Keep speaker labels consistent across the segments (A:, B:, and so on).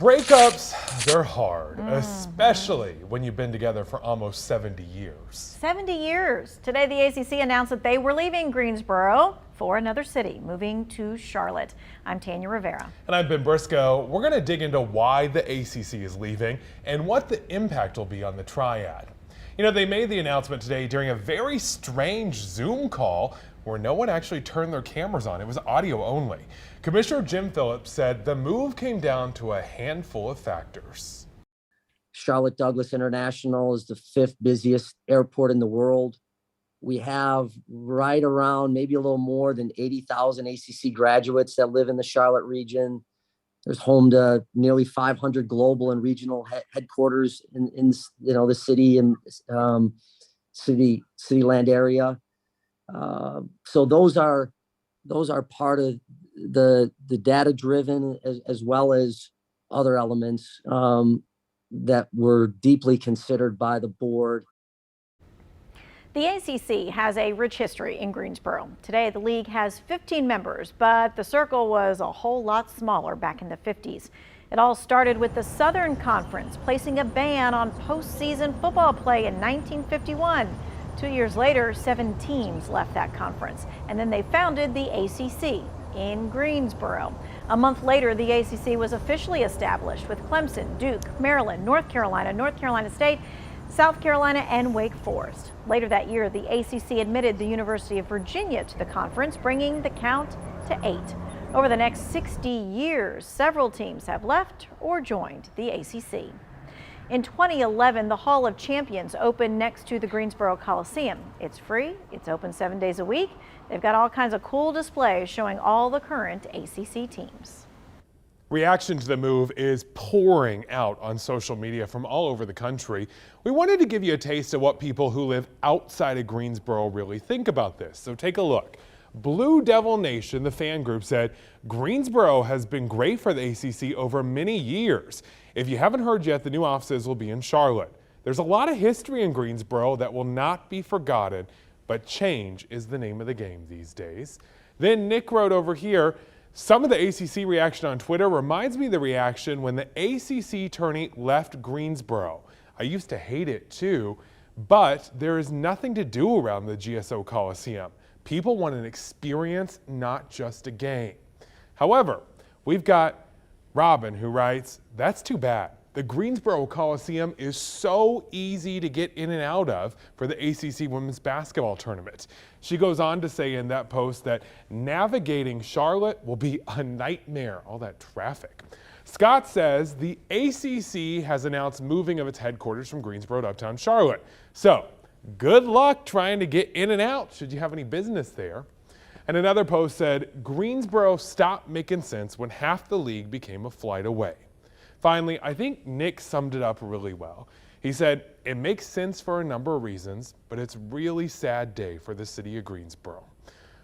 A: Breakups, they're hard, especially when you've been together for almost 70 years.
B: 70 years. Today, the ACC announced that they were leaving Greensboro for another city, moving to Charlotte. I'm Tanya Rivera.
A: And I'm Ben Briscoe. We're going to dig into why the ACC is leaving and what the impact will be on the Triad. You know, they made the announcement today during a very strange Zoom call where no one actually turned their cameras on. It was audio only. Commissioner Jim Phillips said the move came down to a handful of factors.
C: Charlotte Douglas International is the 5th busiest airport in the world. We have right around maybe a little more than 80,000 ACC graduates that live in the Charlotte region. There's home to nearly 500 global and regional headquarters in the city and city land area. So those are part of the data driven as well as other elements that were deeply considered by the board.
B: The ACC has a rich history in Greensboro. Today, the league has 15 members, but the circle was a whole lot smaller back in the 50s. It all started with the Southern Conference placing a ban on postseason football play in 1951. 2 years later, 7 teams left that conference, and then they founded the ACC in Greensboro. A month later, the ACC was officially established with Clemson, Duke, Maryland, North Carolina State, South Carolina, and Wake Forest. Later that year, the ACC admitted the University of Virginia to the conference, bringing the count to 8. Over the next 60 years, several teams have left or joined the ACC. In 2011, the Hall of Champions opened next to the Greensboro Coliseum. It's free, it's open 7 days a week. They've got all kinds of cool displays showing all the current ACC teams.
A: Reaction to the move is pouring out on social media from all over the country. We wanted to give you a taste of what people who live outside of Greensboro really think about this. So take a look. Blue Devil Nation, the fan group, said Greensboro has been great for the ACC over many years. If you haven't heard yet, the new offices will be in Charlotte. There's a lot of history in Greensboro that will not be forgotten, but change is the name of the game these days. Then Nick wrote over here, some of the ACC reaction on Twitter reminds me of the reaction when the ACC tourney left Greensboro. I used to hate it too, but there is nothing to do around the GSO Coliseum. People want an experience, not just a game. However, we've got Robin who writes, that's too bad. The Greensboro Coliseum is so easy to get in and out of for the ACC women's basketball tournament. She goes on to say in that post that navigating Charlotte will be a nightmare, all that traffic. Scott says the ACC has announced moving of its headquarters from Greensboro to uptown Charlotte. So good luck trying to get in and out should you have any business there. And another post said Greensboro stopped making sense when half the league became a flight away. Finally, I think Nick summed it up really well. He said, it makes sense for a number of reasons, but it's a really sad day for the city of Greensboro.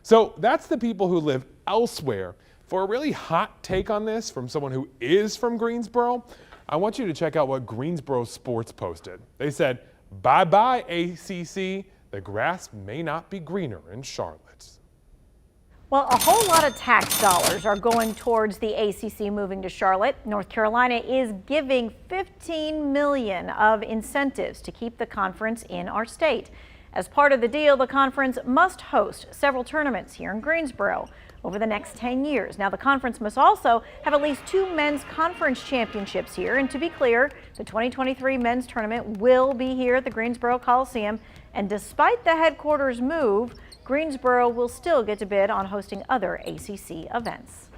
A: So that's the people who live elsewhere. For a really hot take on this from someone who is from Greensboro, I want you to check out what Greensboro Sports posted. They said, bye-bye ACC, the grass may not be greener in Charlotte.
B: Well, a whole lot of tax dollars are going towards the ACC moving to Charlotte. North Carolina is giving $15 million of incentives to keep the conference in our state. As part of the deal, the conference must host several tournaments here in Greensboro over the next 10 years. Now, the conference must also have at least 2 men's conference championships here. And to be clear, the 2023 men's tournament will be here at the Greensboro Coliseum. And despite the headquarters move, Greensboro will still get to bid on hosting other ACC events.